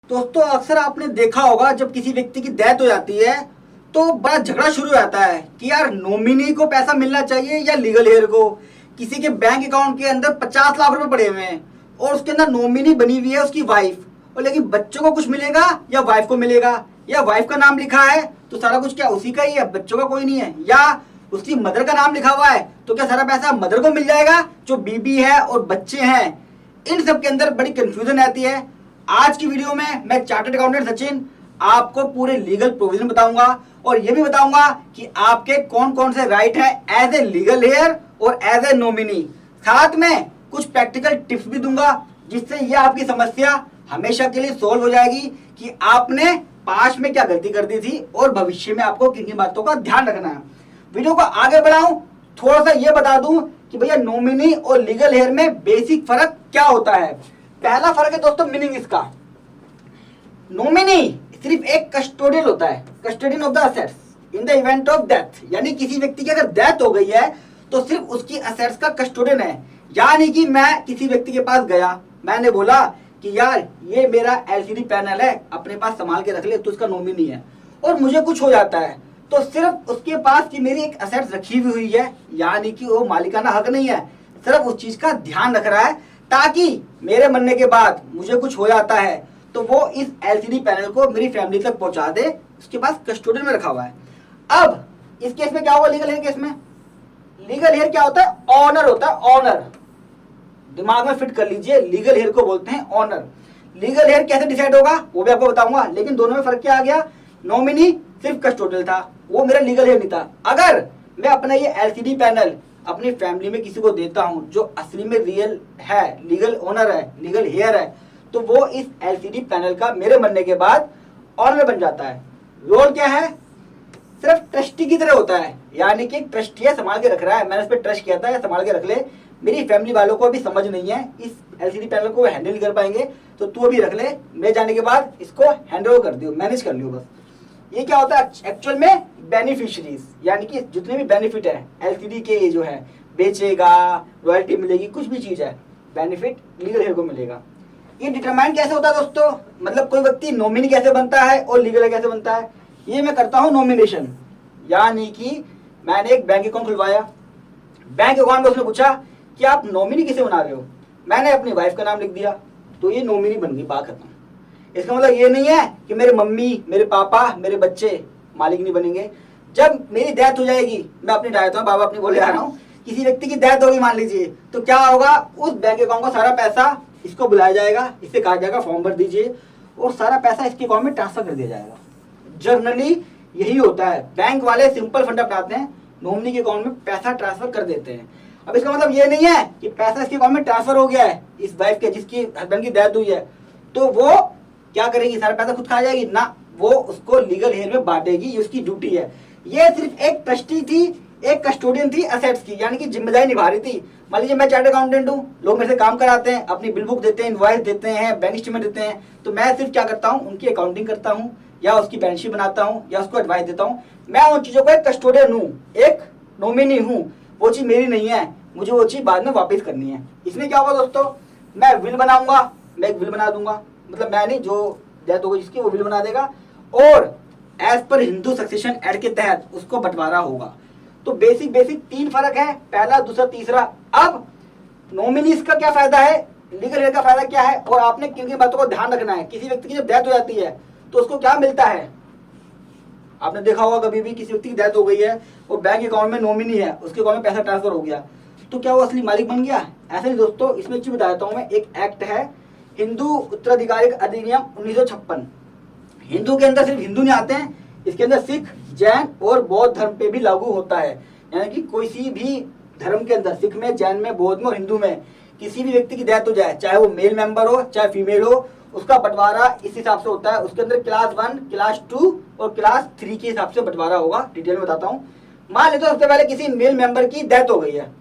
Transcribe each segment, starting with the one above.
दोस्तों अक्सर आपने देखा होगा जब किसी व्यक्ति की डेथ हो जाती है तो बड़ा झगड़ा शुरू हो जाता है कि यार नॉमिनी को पैसा मिलना चाहिए या लीगल हेयर को। किसी के बैंक अकाउंट के अंदर 50 लाख रुपए पड़े हुए हैं और उसके अंदर नॉमिनी बनी हुई है उसकी वाइफ, और लेकिन बच्चों को कुछ मिलेगा या वाइफ को मिलेगा, या वाइफ का नाम लिखा है तो सारा कुछ क्या उसी का ही है, बच्चों का कोई नहीं है, या उसकी मदर का नाम लिखा हुआ है तो क्या सारा पैसा मदर को मिल जाएगा जो बीबी है और बच्चे हैं। इन सब के अंदर बड़ी कंफ्यूजन आती है। आज की वीडियो में मैं चार्टर्ड अकाउंटेंट सचिन आपको पूरे लीगल प्रोविजन बताऊंगा और ये भी बताऊंगा कि आपके कौन कौन से राइट है एज ए लीगल हेयर और एज ए नॉमिनी। साथ में कुछ प्रैक्टिकल टिप्स भी दूंगा जिससे ये आपकी समस्या हमेशा के लिए सॉल्व हो जाएगी कि आपने पास्ट में क्या गलती कर दी थी और भविष्य में आपको किन किन बातों का ध्यान रखना है। वीडियो को आगे बढ़ाऊं थोड़ा सा ये बता दूं कि भैया नॉमिनी और लीगल हेयर में बेसिक फर्क क्या होता है। पहला फर्क है दोस्तों मीनिंग इसका। नॉमिनी सिर्फ एक कस्टोडियन होता है, custodian of the assets in the event of death, यानी किसी व्यक्ति की अगर डेथ हो गई है तो सिर्फ उसकी असेट्स का कस्टोडियन है। यानी कि मैं किसी व्यक्ति के पास गया, मैंने बोला कि यार ये मेरा एलसीडी पैनल है अपने पास संभाल के रख ले, तो उसका नॉमिनी है, और मुझे कुछ हो जाता है तो सिर्फ उसके पास की मेरी एक असेट्स रखी हुई है, यानी कि वो मालिकाना हक नहीं है, सिर्फ उस चीज का ध्यान रख रहा है ताकि मेरे मरने के बाद मुझे कुछ हो जाता है तो वो इस एलसीडी पैनल को मेरी फैमिली तक पहुंचा दे, उसके पास कस्टोडियन में रखा हुआ है। अब इस केस में क्या होगा, लीगल हेयर केस में लीगल हेयर क्या होता है, ऑनर होता है, ऑनर। दिमाग में फिट कर लीजिए, लीगल हेयर को बोलते हैं ऑनर। लीगल हेयर कैसे डिसाइड होगा वो भी आपको बताऊंगा, लेकिन दोनों में फर्क क्या आ गया, नॉमिनी सिर्फ कस्टोडियल था, वो मेरा लीगल हेयर नहीं था। अगर मैं अपना ये एलसीडी पैनल अपनी फैमिली में किसी को देता हूं जो असली में रियल है, लीगल ओनर है, लीगल हेयर है, तो वो इस एलसीडी पैनल का मेरे मरने के बाद ऑनर बन जाता है। रोल क्या है, सिर्फ ट्रस्टी की तरह होता है, यानी कि ट्रस्टी है, संभाल के रख रहा है, मैंने उस पर ट्रस्ट किया था, संभाल के रख ले। मेरी फैमिली वालों को अभी समझ नहीं है इस एलसीडी पैनल को हैंडल नहीं कर पाएंगे, तो तू अभी रख ले, मैं जाने के बाद इसको हैंडओवर कर दियो, मैनेज कर लियो बस। ये क्या होता है एक्चुअल में, बेनिफिशियरीज, यानी कि जितने भी बेनिफिट है एलसीडी के, ये जो है बेचेगा, रॉयल्टी मिलेगी, कुछ भी चीज है बेनिफिट लीगल हेयर को मिलेगा। ये डिटरमाइन कैसे होता है दोस्तों, मतलब कोई व्यक्ति नॉमिनी कैसे बनता है और लीगल हेयर कैसे बनता है, ये मैं करता हूं नॉमिनेशन। यानी कि मैंने एक बैंक अकाउंट खुलवाया, बैंक अकाउंट में उसने पूछा कि आप नॉमिनी किसे बना रहे हो, मैंने अपनी वाइफ का नाम लिख दिया तो ये नॉमिनी बन गई, बात खत्म। इसका मतलब ये नहीं है कि मेरे मम्मी, मेरे पापा, मेरे बच्चे मालिक नहीं बनेंगे। जब मेरी डेथ हो जाएगी, मैं अपनी डायट हूँ, बाबा अपनी बोले आ रहा हूँ, किसी व्यक्ति की डेथ होगी मान लीजिए, तो क्या होगा, उस बैंक अकाउंट का सारा पैसा इसको बुलाया जाएगा, इससे कहा जाएगा फॉर्म भर दीजिए और सारा पैसा इसके अकाउंट में ट्रांसफर कर दिया जाएगा। जनरली यही होता है, बैंक वाले सिंपल फंडा अपनाते हैं, नॉमिनी के अकाउंट में पैसा ट्रांसफर कर देते हैं। अब इसका मतलब ये नहीं है कि पैसा इसके अकाउंट में ट्रांसफर हो गया है इस वाइफ के जिसकी हस्बैंड की डेथ हुई है तो वो क्या करेगी, सारा पैसा खुद खा जाएगी ना, वो उसको लीगल हेयर में बांटेगी, ये उसकी ड्यूटी है। ये सिर्फ एक ट्रस्टी थी, एक कस्टोडियन थी असेट्स की, यानी कि जिम्मेदारी निभा रही थी। मान लीजिए मैं चार्टर्ड अकाउंटेंट हूँ, लोग मेरे से काम कराते हैं, अपनी बिल बुक देते हैं, इनवॉइस देते हैं, बैंक स्टेटमेंट देते हैं, तो मैं सिर्फ क्या करता हूँ, उनकी अकाउंटिंग करता हूँ या उसकी बैलेंस शीट बनाता हूँ या उसको एडवाइस देता हूँ। मैं उन चीजों का एक कस्टोडियन हूँ, एक नॉमिनी हूँ, वो चीज मेरी नहीं है, मुझे वो चीज बाद में वापस करनी है। इसमें क्या होगा दोस्तों, मैं विल बनाऊंगा, मैं एक विल बना दूंगा, मतलब मैं नहीं, जो डेथ होगी जिसकी वो विल बना देगा और as per Hindu succession act के तहत उसको बंटवारा होगा। तो बेसिक तीन फर्क है, पहला, दूसरा, तीसरा। अब नॉमिनीज का क्या फायदा है, लीगल हेयर का फायदा क्या है और आपने किन किन बातों को ध्यान रखना है। किसी व्यक्ति की जब डेथ हो जाती है तो उसको क्या मिलता है, आपने देखा होगा कभी भी किसी व्यक्ति की डेथ हो गई है और बैंक अकाउंट में नॉमिनी है, उसके अकाउंट में पैसा ट्रांसफर हो गया तो क्या वो असली मालिक बन गया, ऐसा नहीं दोस्तों। इसमें एक चीज बता देता हूं मैं, एक एक्ट है हिंदू उत्तराधिकारी अधिनियम 1956। हिंदू के अंदर सिर्फ हिंदू नहीं आते हैं, इसके अंदर सिख, जैन और बौद्ध धर्म पे भी लागू होता है। यानी कि कोई सी भी धर्म के अंदर, सिख में, जैन में, बौद्ध में और हिंदू में किसी भी व्यक्ति की डेथ हो जाए, चाहे वो मेल मेंबर हो चाहे फीमेल हो, उसका बंटवारा इस हिसाब से होता है। उसके अंदर क्लास 1, क्लास 2 और क्लास 3 के हिसाब से बंटवारा होगा, डिटेल में बताता हूँ। मान लेते सबसे पहले किसी मेल मेंबर की डेथ हो गई है,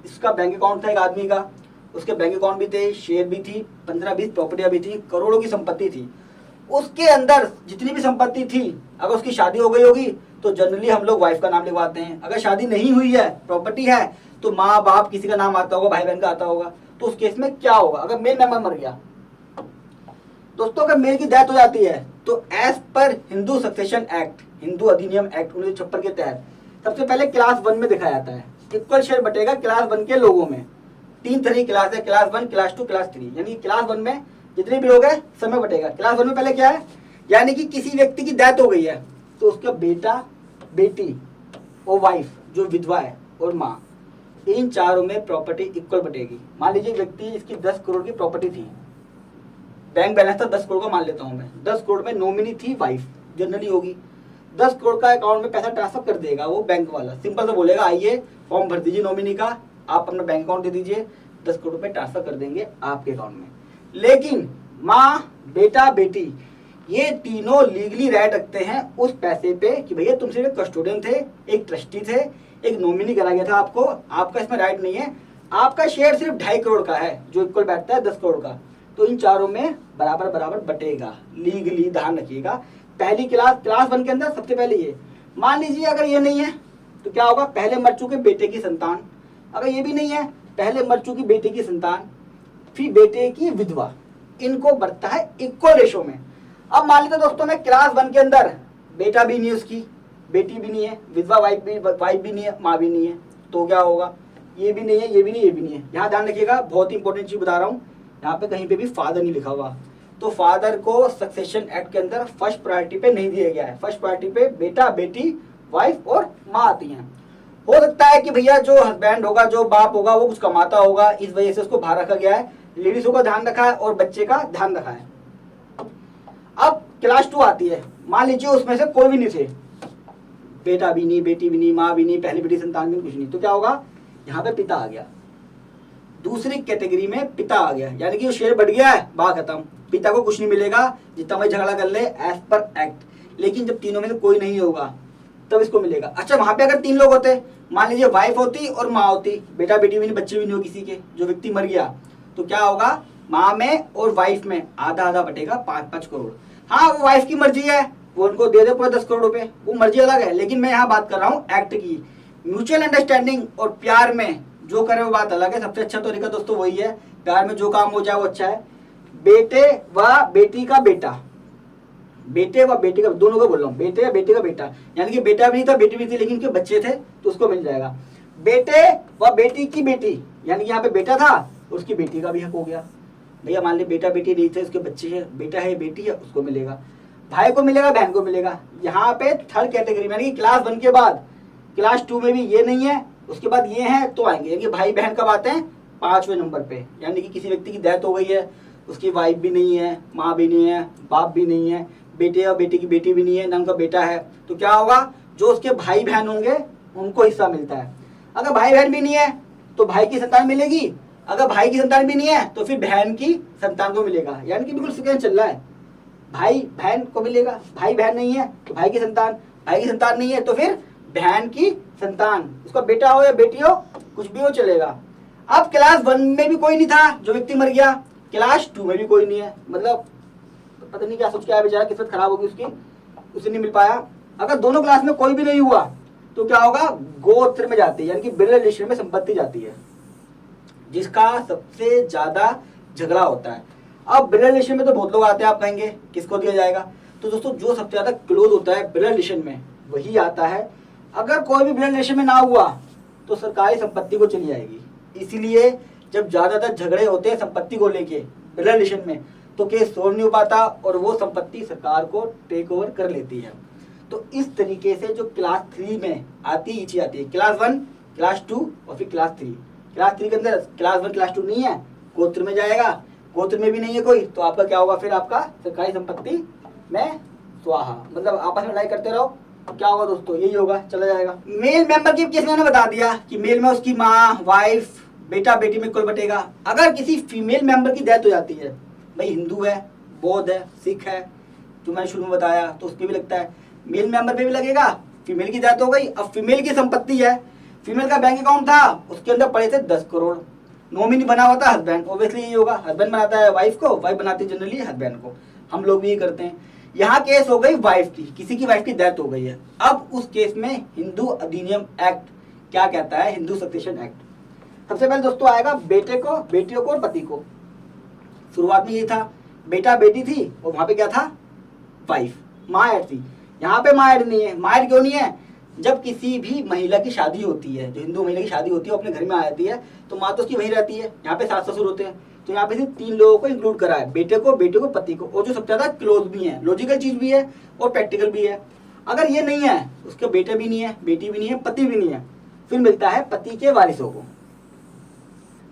इसका बैंक अकाउंट था एक आदमी का, उसके बैंक अकाउंट भी थे, शेयर भी थी, 15-20 प्रॉपर्टियां भी थी, करोड़ों की संपत्ति थी। उसके अंदर जितनी भी संपत्ति थी, अगर उसकी शादी हो गई होगी तो जनरली हम लोग वाइफ का नाम लिखवाते हैं। अगर शादी नहीं हुई है, प्रॉपर्टी है, तो माँ बाप किसी का नाम आता होगा, भाई बहन का आता होगा। तो उस केस में क्या होगा, अगर मेल मेंबर मर गया, दोस्तों अगर मेल की डेथ हो जाती है तो as per Hindu succession act, Hindu अधिनियम एक्ट 1956 के तहत सबसे पहले क्लास 1 में दिखाया जाता है, इक्वल शेयर बटेगा क्लास 1 के लोगों में। 3 तरह की क्लास है, क्लास 1, क्लास 2, क्लास 3। यानी क्लास 1 में जितने भी लोग हैं सब में बटेगा। क्लास 1 में पहले क्या है, यानी कि किसी व्यक्ति की डेथ हो गई है तो उसका बेटा, बेटी और वाइफ जो विधवा है और माँ, इन चारों में प्रॉपर्टी इक्वल बटेगी। मान लीजिए व्यक्ति, इसकी 10 करोड़ की प्रॉपर्टी थी, बैंक बैलेंस था 10 करोड़ का मान लेता हूं मैं, 10 करोड़ में नॉमिनी थी वाइफ, जनरली होगी। 10 करोड़ का अकाउंट में पैसा ट्रांसफर कर देगा वो बैंक वाला, सिंपल से बोलेगा आइए फॉर्म भर दीजिए नॉमिनी का, आप अपना बैंक अकाउंट दे दीजिए, 10 करोड़ रुपए ट्रांसफर कर देंगे आपके अकाउंट में। लेकिन माँ, बेटा, बेटी ये तीनों लीगली राइट रखते हैं उस पैसे पे कि भैया तुम सिर्फ एक कस्टोडियन थे, एक ट्रस्टी थे, एक नॉमिनी करा गया था आपको, आपका इसमें राइट नहीं है। आपका शेयर सिर्फ 2.5 करोड़ का है जो इक्वल बैठता है 10 करोड़ का, तो इन चारों में बराबर बराबर बटेगा। लीगली ध्यान रखिएगा। पहली क्लास 1 के अंदर सबसे पहले ये, मान लीजिए अगर ये नहीं है तो क्या होगा, पहले मर चुके बेटे की संतान, अगर ये भी नहीं है पहले मर चुकी बेटे की संतान, फिर बेटे की विधवा, इनको बढ़ता है इक्वल रेशो में। अब मान लीजिए दोस्तों मैं क्लास 1 के अंदर बेटा भी नहीं है, उसकी बेटी भी नहीं है, विधवा वाइफ भी नहीं है, माँ भी नहीं है, तो क्या होगा, ये भी नहीं है, ये भी नहीं, ये भी नहीं है। यहाँ ध्यान रखिएगा, बहुत इंपॉर्टेंट चीज बता रहा हूँ, यहाँ पे कहीं पे भी फादर नहीं लिखा हुआ, तो फादर को सक्सेशन एक्ट के अंदर फर्स्ट प्रायोरिटी पे नहीं दिया गया है। फर्स्ट प्रायोरिटी पे बेटा, बेटी, वाइफ और माँ आती हैं। हो सकता है कि भैया जो हस्बैंड होगा, जो बाप होगा, वो कुछ कमाता होगा, इस वजह से उसको बाहर रखा गया है, लेडीजों का ध्यान रखा है और बच्चे का ध्यान रखा है। अब क्लास 2 आती है, मान लीजिए उसमें से कोई भी नहीं थे, बेटा भी नहीं, बेटी भी नहीं, माँ भी नहीं, पहली बेटी संतान भी कुछ नहीं, तो क्या होगा, यहाँ पे पिता आ गया, दूसरी कैटेगरी में पिता आ गया, यानी कि वो शेयर बढ़ गया है, बात खत्म, पिता को कुछ नहीं मिलेगा जितना मैं झगड़ा कर ले एज पर एक्ट। लेकिन जब तीनों में से कोई नहीं होगा तब इसको मिलेगा। अच्छा वहां पे अगर 3 लोग होते, मान लीजिए वाइफ होती और माँ होती, बेटा बेटी भी नहीं, बच्चे भी नहीं हो किसी के, जो व्यक्ति मर गया, तो क्या होगा, माँ में और वाइफ में आधा आधा बटेगा 5-5 करोड़। हाँ वो वाइफ की मर्जी है, वो उनको दे दे पूरा 10 करोड़ रुपए, वो मर्जी अलग है, लेकिन मैं यहाँ बात कर रहा हूँ एक्ट की। म्यूचुअल अंडरस्टैंडिंग और प्यार में जो करे वो बात अलग है। सबसे अच्छा तरीका दोस्तों वही है, प्यार में जो काम हो जाए वो अच्छा है। बेटे व बेटी का बेटा, बेटे व बेटी का, दोनों को बोल रहा हूँ, बेटे या बेटी का बेटा, यानी कि बेटा भी नहीं था, बेटी भी थी, लेकिन उनके बच्चे थे तो उसको मिल जाएगा। बेटे व बेटी की बेटी, यानी कि यहाँ पे बेटा था, उसकी बेटी का भी हक हो गया। भैया मान लीजिए बेटा बेटी नहीं थे, उसके बच्चे है, बेटा है बेटी है, उसको मिलेगा, भाई को मिलेगा, बहन को मिलेगा। यहाँ पे थर्ड कैटेगरी, यानी कि क्लास 1 के बाद क्लास 2 में भी ये नहीं है, उसके बाद ये है तो आएंगे, यानी कि भाई बहन कब आते हैं, 5वें नंबर पे। यानी कि किसी व्यक्ति की डेथ हो गई है, उसकी वाइफ भी नहीं है, माँ भी नहीं है, बाप भी नहीं है, बेटे और बेटी की बेटी भी नहीं है, ना उनका बेटा है, तो क्या होगा, जो उसके भाई बहन होंगे उनको हिस्सा मिलता है। अगर भाई बहन भी नहीं है तो भाई की संतान मिलेगी, अगर भाई की संतान भी नहीं है तो फिर बहन की संतान को मिलेगा। यानी कि बिल्कुल सेकंड चल रहा है, भाई बहन को मिलेगा, भाई बहन नहीं है तो भाई की संतान, भाई की संतान नहीं है तो फिर बहन की संतान, उसका बेटा हो या बेटी हो, कुछ भी हो चलेगा। अब क्लास 1 में भी कोई नहीं था जो व्यक्ति मर गया, क्लास 2 में भी कोई नहीं है, मतलब पता नहीं क्या सोच के आया बेचारा, किस्मत खराब होगी उसकी, उसे नहीं मिल पाया। अगर दोनों क्लास में कोई भी नहीं हुआ तो क्या होगा, गोत्र में जाती है, यानी कि बिरल रिलेशन में संपत्ति जाती है, जिसका सबसे ज्यादा झगड़ा होता है। अब बिरल रिलेशन में तो बहुत लोग आते हैं, आप कहेंगे किसको दिया जाएगा, तो दोस्तों जो सबसे ज्यादा क्लोज होता है बिरल रिलेशन में वही आता है। अगर कोई भी बिरल रिलेशन में ना हुआ तो सरकारी संपत्ति को चली जाएगी। इसीलिए जब ज्यादातर झगड़े होते हैं संपत्ति को लेके बिरल रिलेशन में, तो केस सोल्व नहीं हो पाता और वो संपत्ति सरकार को टेक ओवर कर लेती है। तो इस तरीके से जो क्लास 3 में आती ही चीज आती है, क्लास 1, क्लास 2 और फिर क्लास 3। क्लास 3 के अंदर क्लास 1 क्लास 2 नहीं है, गोत्र में जाएगा, गोत्र में भी नहीं है कोई, तो आपका क्या होगा, फिर आपका सरकारी संपत्ति में स्वाहा, मतलब आपस में लड़ाई करते रहो, क्या होगा दोस्तों, यही होगा, चला जाएगा। मेल मेंबर की केस मैंने बता दिया कि मेल में उसकी माँ, वाइफ, बेटा बेटी में कुल बटेगा। अगर किसी फीमेल मेंबर की डेथ हो जाती है, भाई हिंदू है, बौद्ध है, सिख है, जो मैंने शुरू में बताया, तो उसके भी लगता है, मेल मेंबर पे भी लगेगा। फीमेल की डेथ हो गई, अब फीमेल की संपत्ति है, फीमेल का बैंक अकाउंट था, उसके अंदर पड़े थे 10 करोड़, नॉमिनी बना हुआ था हस्बैंड, ऑब्वियसली यही होगा, हस्बैंड बनाता है वाइफ को, वाइफ बनाती है जनरली हस्बैंड को, हम लोग भी ये करते हैं। यहाँ केस हो गई वाइफ की, किसी की वाइफ की डेथ हो गई है। अब उस केस में हिंदू अधिनियम एक्ट क्या कहता है, हिंदू सक्सेशन एक्ट। सबसे पहले दोस्तों आएगा बेटे को, बेटियों को और पति को। शुरुआत में ये था बेटा बेटी थी और वहां पे क्या था, वाइफ, माँ ऐड थी। यहाँ पे माँ ऐड नहीं है। माँ ऐड क्यों नहीं है? जब किसी भी महिला की शादी होती है, जो हिंदू महिला की शादी होती है, वो अपने घर में आ जाती है, तो माँ तो उसकी वहीं रहती है। यहाँ पे सास ससुर होते हैं, तो यहाँ पे सिर्फ 3 लोगों को इंक्लूड करा है, बेटे को, बेटे को, पति को, और जो सबसे ज्यादा क्लोज भी है, लॉजिकल चीज भी है और प्रैक्टिकल भी है। अगर ये नहीं है, उसके बेटे भी नहीं है, बेटी भी नहीं है, पति भी नहीं है, फिर मिलता है पति के वारिसों को।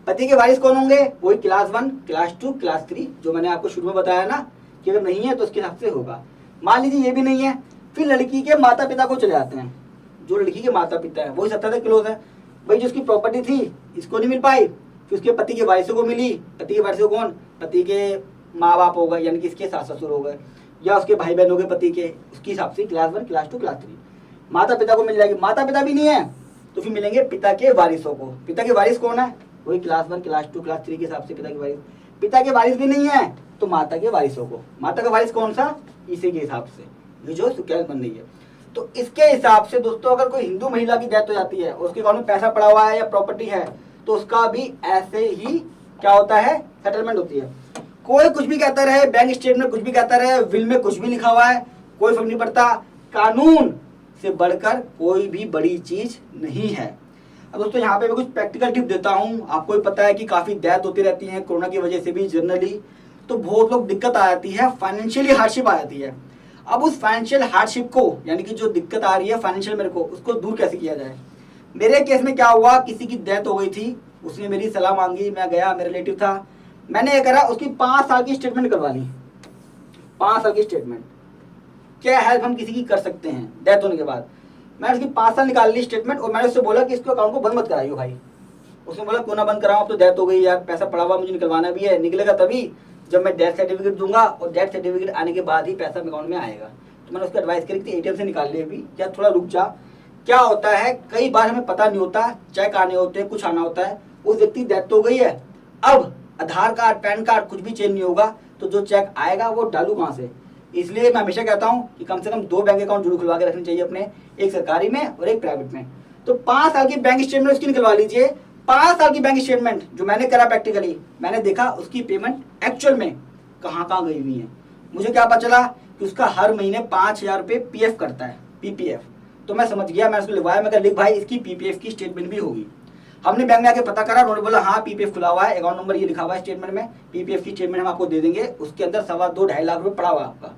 पति के वारिस कौन होंगे? वही क्लास 1, क्लास 2, क्लास 3, जो मैंने आपको शुरू में बताया ना कि अगर नहीं है तो उसके हिसाब से होगा। मान लीजिए ये भी नहीं है, फिर लड़की के माता पिता को चले जाते हैं। जो लड़की के माता पिता है वही सबसे ज्यादा क्लोज है। भाई जो उसकी प्रॉपर्टी थी इसको नहीं मिल पाई, फिर उसके पति के वारिसों को मिली। पति के वारिसों कौन? पति के माँ बाप हो गए, यानी कि इसके सास ससुर हो गए, या उसके भाई बहन हो गए पति के, उसके हिसाब से क्लास 1, क्लास 2, क्लास 3 माता पिता को मिल जाएगी। माता पिता भी नहीं है तो फिर मिलेंगे पिता के वारिसों को। पिता के वारिस कौन है? वही क्लास 1, क्लास 2, क्लास 3 के हिसाब से पिता के वारिस। पिता के वारिस भी नहीं है तो माता के वारिसों को। माता का वारिस कौन सा? इसी के हिसाब से ये जो सुकैल बन रही है। तो इसके हिसाब से दोस्तों अगर कोई हिंदू महिला की डेथ हो जाती है और उसके अकाउंट में पैसा पड़ा हुआ है या प्रॉपर्टी है, तो उसका भी ऐसे ही क्या होता है, सेटलमेंट होती है। कोई कुछ भी कहता रहे, बैंक स्टेटमेंट में कुछ भी कहता रहे, विल में कुछ भी लिखा हुआ है, कोई फर्क नहीं पड़ता। कानून से बढ़कर कोई भी बड़ी चीज नहीं है। अब दोस्तों यहाँ पे मैं कुछ प्रैक्टिकल टिप देता हूँ। आपको भी पता है कि काफी डेथ होती रहती है कोरोना की वजह से भी जनरली, तो बहुत लोग दिक्कत आ जाती है, फाइनेंशियली हार्डशिप आ जाती है। अब उस फाइनेंशियल हार्डशिप को, यानी कि जो दिक्कत आ रही है फाइनेंशियल मेरे को, उसको दूर कैसे किया जाए। मेरे केस में क्या हुआ, किसी की डेथ हो गई थी, उसने मेरी सलाह मांगी, मैं गया, मेरा रिलेटिव था, मैंने ये करा, उसकी 5 साल की स्टेटमेंट करवा ली। 5 साल की स्टेटमेंट, क्या हेल्प हम किसी की कर सकते हैं डेथ होने के बाद। मैंने उसकी 5 साल निकाल ली स्टेटमेंट और मैंने उससे बोला कि इसको अकाउंट को बंद मत कराइयो भाई। उसने बोला क्यों ना बंद कराऊं, अब तो डेथ हो गई यार, पैसा पड़ा हुआ मुझे निकलवाना भी है, निकलेगा तभी जब मैं डेथ सर्टिफिकेट दूंगा, और डेथ सर्टिफिकेट आने के बाद ही पैसा अकाउंट में आएगा। तो मैंने उसको एडवाइस करी कि ATM से निकाल ले अभी, या थोड़ा रुक जा। क्या होता है, कई बार हमें पता नहीं होता, चेक आने होते हैं, कुछ आना होता है, उस व्यक्ति डेथ तो हो गई है, अब आधार कार्ड, पैन कार्ड कुछ भी चेंज नहीं होगा, तो जो चेक आएगा वो डालू कहाँ से। इसलिए मैं हमेशा कहता हूँ कि कम से कम 2 बैंक अकाउंट जरूर खुलवा के रखने चाहिए अपने, एक सरकारी में और एक प्राइवेट में। तो 5 साल की बैंक स्टेटमेंट उसकी निकलवा लीजिए। 5 साल की बैंक स्टेटमेंट जो मैंने करा प्रैक्टिकली, मैंने देखा उसकी पेमेंट एक्चुअल में कहाँ कहाँ गई हुई है। मुझे क्या पता चला कि उसका हर महीने 5,000 रुपये PF करता है, PPF। तो मैं समझ गया, मैं उसको लिखवाया, मैं कहा लिख भाई इसकी PPF की स्टेटमेंट भी होगी। हमने बैंक में आके पता करा, उन्होंने बोला हाँ PPF खुला हुआ है, अकाउंट नंबर ये लिखा हुआ है स्टेटमेंट में, PPF की स्टेटमेंट हम आपको दे देंगे, उसके अंदर 2.25 लाख रुपये पड़ा हुआ आपका।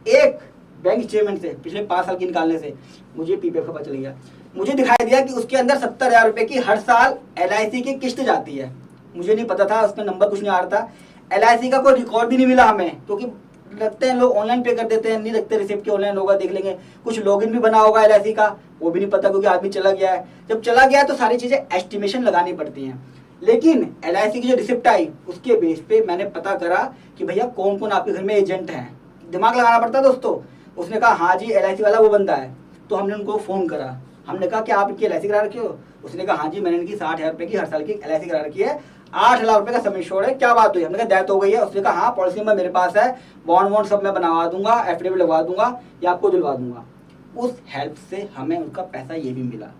एक बैंक स्टेटमेंट से पिछले 5 साल की निकालने से मुझे PPF का पता चल गया। मुझे दिखाई दिया कि उसके अंदर 70,000 रुपये की हर साल LIC की किस्त जाती है। मुझे नहीं पता था, उसमें नंबर कुछ नहीं आ रहा था। LIC का कोई रिकॉर्ड भी नहीं मिला हमें, क्योंकि लगते हैं लोग ऑनलाइन पे कर देते हैं, नहीं रखते रिसिप्ट के, ऑनलाइन होगा देख लेंगे। कुछ लॉगिन भी बना होगा LIC का, वो भी नहीं पता क्योंकि आदमी चला गया है। जब चला गया तो सारी चीजें एस्टिमेशन लगानी पड़ती हैं। लेकिन LIC की जो रिसिप्ट आई उसके बेस पे मैंने पता करा कि भैया कौन कौन आपके घर में एजेंट हैं। दिमाग लगाना पड़ता है दोस्तों। उसने कहा हाँ जी LIC वाला वो बंदा है। तो हमने उनको फोन करा, हमने कहा कि आप इनकी LIC करा रखी हो? उसने कहा हाँ जी मैंने इनकी 60,000 रुपये की हर साल की LIC करा रखी है, 8 लाख रुपए का सम इंश्योर्ड है। क्या बात हुई? हमने कहा डेथ हो गई है। उसने कहा हाँ पॉलिसी नंबर मेरे पास है, बॉन्ड सब मैं बनवा दूंगा, एफिडेविट लगवा दूंगा या आपको दिलवा दूंगा। उस हेल्प से हमें उनका पैसा ये भी मिला।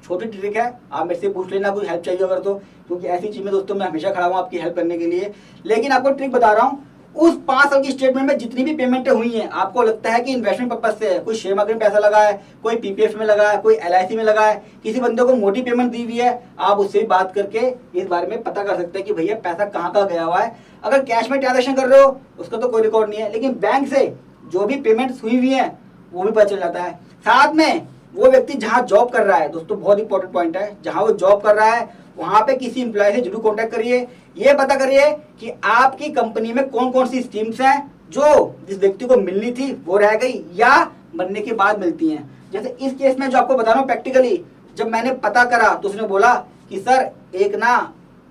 छोटी ट्रिक है, आप मेरे से पूछ लेना कोई हेल्प चाहिए अगर तो, क्योंकि ऐसी चीज में दोस्तों मैं हमेशा खड़ा हूँ आपकी हेल्प करने के लिए। लेकिन आपको ट्रिक बता रहा हूँ, उस 5 साल की स्टेटमेंट में जितनी भी पेमेंटें हुई हैं, आपको लगता है कि इन्वेस्टमेंट पर्पज से है, कोई शेयर मार्केट में पैसा लगा है, कोई PPF में लगा है, कोई LIC में लगा है, किसी बंदे को मोटी पेमेंट दी हुई है, आप उससे बात करके इस बारे में पता कर सकते हैं कि भैया पैसा कहाँ कहाँ गया हुआ है। अगर कैश में ट्रांजेक्शन कर रहे हो उसका तो कोई रिकॉर्ड नहीं है, लेकिन बैंक से जो भी पेमेंट्स हुई हुई है वो भी पता चल जाता है। साथ में वो व्यक्ति जहाँ जॉब कर रहा है, दोस्तों बहुत इंपॉर्टेंट पॉइंट है, जहाँ वो जॉब कर रहा है वहां पे किसी एम्प्लॉय से जरूर कांटेक्ट करिए। ये पता करिए कि आपकी कंपनी में कौन कौन सी स्कीम्स हैं जो जिस व्यक्ति को मिलनी थी वो रह गई या मरने के बाद मिलती हैं। जैसे इस केस में जो आपको बता रहा हूँ प्रैक्टिकली, जब मैंने पता करा तो उसने बोला कि सर एक ना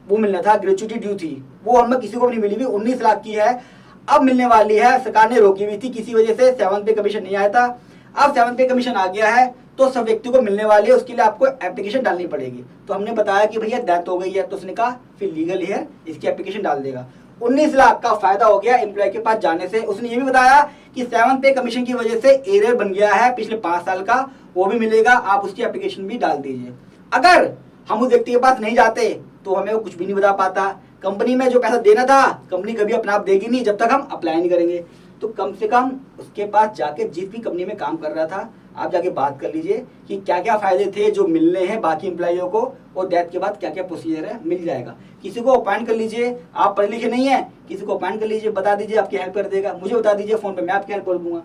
वो मिलना था, ग्रेचुइटी ड्यू थी, वो हमें किसी को भी नहीं मिली हुई, 19 लाख की है, अब मिलने वाली है, सरकार ने रोकी हुई थी किसी वजह से, 7th पे कमीशन नहीं आया था, अब 7th पे कमीशन आ गया है तो सब व्यक्ति को मिलने वाली है, उसके लिए आपको एप्लीकेशन डालनी पड़ेगी। तो हमने बताया कि भैया डेथ हो गई है, तो उसने कहा फिर लीगल हेयर इसकी एप्लीकेशन डाल देगा। 19 लाख का फायदा हो गया एम्प्लॉय के पास जाने से। उसने ये भी बताया कि 7th पे कमीशन की वजह से एरियर बन गया है पिछले 5 साल का, वो भी मिलेगा, आप उसकी एप्लीकेशन भी डाल दीजिए। अगर हम उस व्यक्ति के पास नहीं जाते तो हमें वो कुछ भी नहीं बता पाता, कंपनी में जो पैसा देना था कंपनी कभी अपना आप देगी नहीं जब तक हम अप्लाई नहीं करेंगे। तो कम से कम उसके पास जाके जिस भी कंपनी में काम कर रहा था आप जाके बात कर लीजिए कि क्या क्या फायदे थे जो मिलने हैं बाकी एम्प्लॉइयों को, और डेथ के बाद क्या क्या प्रोसीजर है, मिल जाएगा। किसी को अपॉइंट कर लीजिए, आप पढ़े लिखे नहीं है, किसी को अपॉइंट कर लीजिए, बता दीजिए, आपकी हेल्प कर देगा। मुझे बता दीजिए फोन पे, मैं आपकी हेल्प कर दूंगा।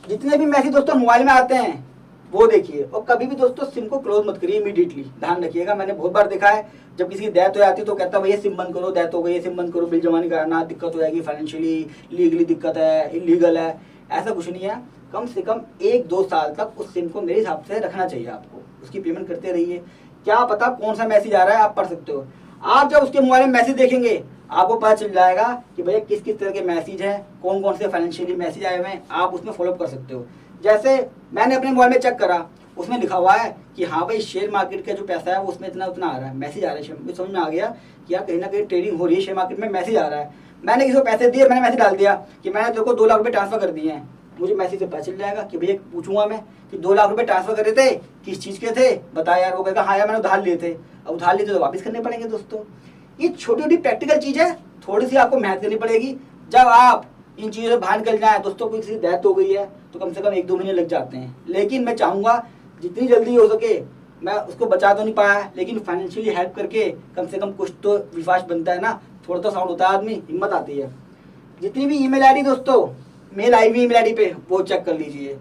जितने भी मैसेज दोस्तों मोबाइल में आते हैं वो देखिए, और कभी भी दोस्तों सिम को क्लोज मत करिए इमीडिएटली, ध्यान रखिएगा। मैंने बहुत बार देखा है जब किसी की डेथ हो जाती है तो कहता है भैया सिम बंद करो, डेथ हो गई सिम बंद करो, बिल जमा नहीं कराना, दिक्कत हो जाएगी, फाइनेंशियली लीगली दिक्कत है, इलीगल है। ऐसा कुछ नहीं है। कम से कम 1-2 साल तक उस सिम को मेरे हिसाब से रखना चाहिए आपको, उसकी पेमेंट करते रहिए। क्या पता कौन सा मैसेज आ रहा है, आप पढ़ सकते हो। आप जब उसके मोबाइल में मैसेज देखेंगे आपको पता चल जाएगा कि भैया किस किस तरह के मैसेज हैं, कौन कौन से फाइनेंशियली मैसेज आए हुए हैं, आप उसमें फॉलो कर सकते हो। जैसे मैंने अपने मोबाइल में चेक करा, उसमें लिखा हुआ है कि हाँ भाई शेयर मार्केट का जो पैसा है वो उसमें इतना उतना आ रहा है, मैसेज आ रहा है। मुझे समझ में आ गया कि यार कहीं ना कहीं ट्रेडिंग हो रही है शेयर मार्केट में, मैसेज आ रहा है। मैंने किसी को पैसे दिए, मैंने मैसेज डाल दिया कि मैंने तेरे को 2 लाख रुपए ट्रांसफर कर दिए हैं। मुझे मैसेज से पता चल जाएगा कि भैया पूछूंगा मैं कि 2 लाख रुपए ट्रांसफर करे थे, किस चीज़ के थे बता यार। वो कहेगा हाँ यार मैंने उधार लिए थे, अब उधार लिए थे तो वापस करने पड़ेंगे। दोस्तों ये छोटी छोटी प्रैक्टिकल चीज़ है, थोड़ी सी आपको मेहनत करनी पड़ेगी। जब आप इन चीज़ों से बाहर निकल जाए, दोस्तों कोई किसी की डेथ हो गई है तो कम से कम 1-2 महीने लग जाते हैं, लेकिन मैं चाहूँगा जितनी जल्दी हो सके, मैं उसको बचा तो नहीं पाया लेकिन फाइनेंशियली हेल्प करके कम से कम कुछ तो विश्वास बनता है ना, थोड़ा तो साउंड होता है, आदमी हिम्मत आती है। जितनी भी ईमेल आईडी दोस्तों मेल आई हुई ईमेल आईडी पे वो चेक कर लीजिए।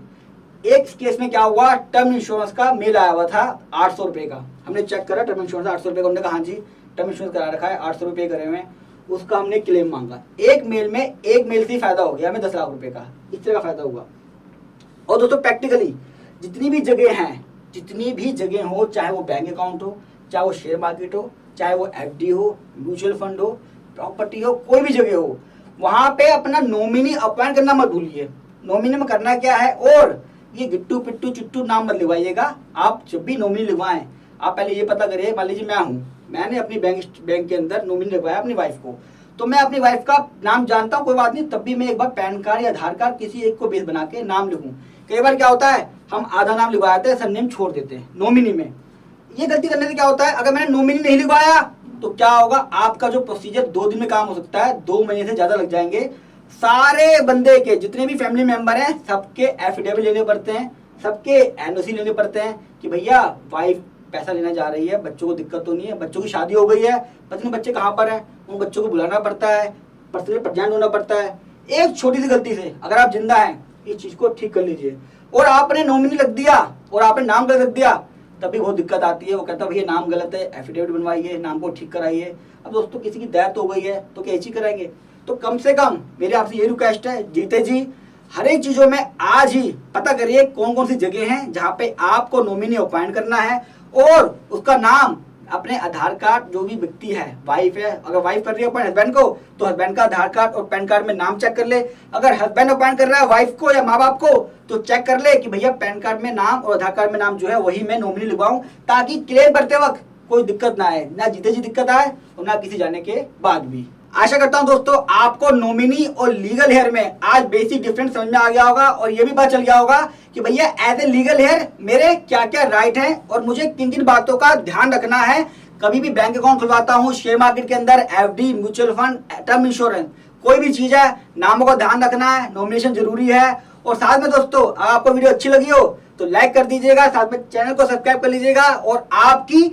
एक केस में क्या हुआ, टर्म इंश्योरेंस का मेल आया हुआ था 800 रुपये का। हमने चेक करा टर्म इंश्योरेंस 800 रुपये का, उन्होंने कहा हाँ जी टर्म इंश्योरेंस करा रखा है, 800 रुपये करे हुए हैं। उसका हमने क्लेम मांगा, एक मेल से ही फायदा हो गया हमें 10 लाख रुपए का, इस तरह का फायदा हुआ। और दोस्तों प्रैक्टिकली जितनी भी जगह हैं, जितनी भी जगह हो, चाहे वो बैंक अकाउंट हो, चाहे वो शेयर मार्केट हो, चाहे वो एफडी हो, म्यूचुअल फंड हो, प्रॉपर्टी हो, कोई भी जगह हो, वहां पे अपना नॉमिनी अपॉइंट करना मत भूलिए। नॉमिनी में करना क्या है, और ये गिट्टू पिट्टू चिट्टू नाम मत लिखवाइएगा। आप जब भी नॉमिनी लिखवाएं आप पहले ये पता करिए, मान लीजिए मैं हूँ, मैंने अपनी बैंक के अंदर नॉमिनी लिखवाया अपनी वाइफ को, तो मैं अपनी वाइफ का नाम जानता हूँ कोई बात नहीं, तब भी मैं एक बार पैन कार्ड या आधार कार्ड किसी एक को बेस बना के नाम लिखूं। कई बार क्या होता है हम आधा नाम लिखवाते हैं, सरनेम छोड़ देते हैं नॉमिनी में। ये गलती करने से क्या होता है, अगर मैंने नॉमिनी नहीं लिखवाया तो क्या होगा, आपका जो प्रोसीजर 2 दिन में काम हो सकता है, 2 महीने से ज्यादा लग जाएंगे। सारे बंदे के जितने भी फैमिली मेंबर हैं सबके एफिडेविट लेने पड़ते हैं, सबके एनओसी लेने पड़ते हैं कि भैया वाइफ पैसा लेना जा रही है, बच्चों को दिक्कत तो नहीं है, बच्चों की शादी हो गई है, पता नहीं बच्चे कहाँ पर हैं, उन बच्चों को बुलाना पड़ता है, पर्सनल प्रेजेंट होना पड़ता है। एक छोटी सी गलती से अगर आप जिंदा हैं इस चीज को ठीक कर लीजिए। और आपने नॉमिनी रख दिया और आपने नाम गलत रख दिया तभी बहुत दिक्कत आती है। वो कहता है भैया नाम गलत है, एफिडेविट बनवाइए, नाम को ठीक कराइए। अब दोस्तों किसी की डेथ हो गई है तो कैसे कराएंगे। तो कम से कम मेरे आपसे ये रिक्वेस्ट है, जीते जी हर एक चीजों में आज ही पता करिए कौन कौन सी जगह हैं जहां पे आपको नॉमिनी अपॉइंट करना है, और उसका नाम अपने आधार कार्ड, जो भी व्यक्ति है, वाइफ है, अगर वाइफ कर रही है अपने हस्बैंड को तो हस्बैंड का आधार कार्ड और पैन कार्ड में नाम चेक कर ले। अगर हस्बैंड अपॉइंट कर रहा है वाइफ को या माँ बाप को तो चेक कर ले कि भैया पैन कार्ड में नाम और आधार कार्ड में नाम जो है वही मैं नॉमिनी लिखवाऊं, ताकि क्लेम करते वक्त कोई दिक्कत ना आए, ना जीते जी दिक्कत आए और ना किसी जाने के बाद भी। आशा करता हूं दोस्तों आपको नॉमिनी और लीगल हेयर में आज बेसिक डिफरेंस समझ में आ गया होगा, और ये भी पता चल गया होगा कि भैया एज ए लीगल हेयर मेरे क्या क्या राइट हैं और मुझे किन किन बातों का ध्यान रखना है। कभी भी बैंक अकाउंट खुलवाता हूँ, शेयर मार्केट के अंदर, FD, mutual fund, term insurance, कोई भी चीज है, नामों का ध्यान रखना है, नॉमिनेशन जरूरी है। और साथ में दोस्तों आपको वीडियो अच्छी लगी हो तो लाइक कर दीजिएगा, साथ में चैनल को सब्सक्राइब कर लीजिएगा, और आपकी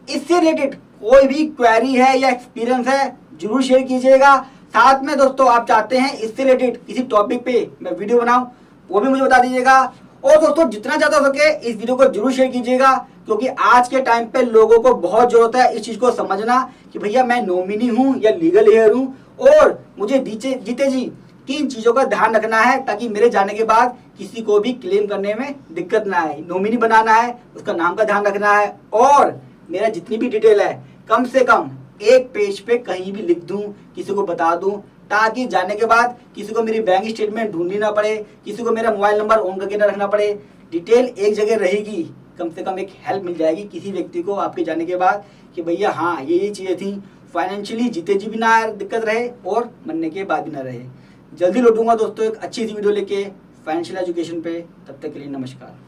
इससे रिलेटेड कोई भी क्वेरी है या एक्सपीरियंस है जरूर शेयर कीजिएगा। साथ में दोस्तों आप चाहते हैं इससे रिलेटेड किसी टॉपिक पे मैं वीडियो बनाऊं वो भी मुझे बता दीजिएगा। और दोस्तों जितना ज्यादा हो सके इस वीडियो को जरूर शेयर कीजिएगा, क्योंकि आज के टाइम पे लोगों को बहुत जरूरत है इस चीज को समझना कि भैया मैं नॉमिनी हूं या लीगल हेयर हूं, और मुझे जीते जी 3 चीजों का ध्यान रखना है ताकि मेरे जाने के बाद किसी को भी क्लेम करने में दिक्कत ना आए। नॉमिनी बनाना है, उसका नाम का ध्यान रखना है, और मेरा जितनी भी डिटेल है कम से कम एक पेज पे कहीं भी लिख दूं, किसी को बता दूं, ताकि जाने के बाद किसी को मेरी बैंक स्टेटमेंट ढूंढनी ना पड़े, किसी को मेरा मोबाइल नंबर ऑन करके ना रखना पड़े। डिटेल एक जगह रहेगी, कम से कम एक हेल्प मिल जाएगी किसी व्यक्ति को आपके जाने के बाद कि भैया हाँ ये चीज़ें थी, फाइनेंशियली जीते जी भी ना दिक्कत रहे और मरने के बाद भी ना रहे। जल्दी लौटूंगा दोस्तों एक अच्छी सी वीडियो लेके फाइनेंशियल एजुकेशन पे, तब तक के लिए नमस्कार।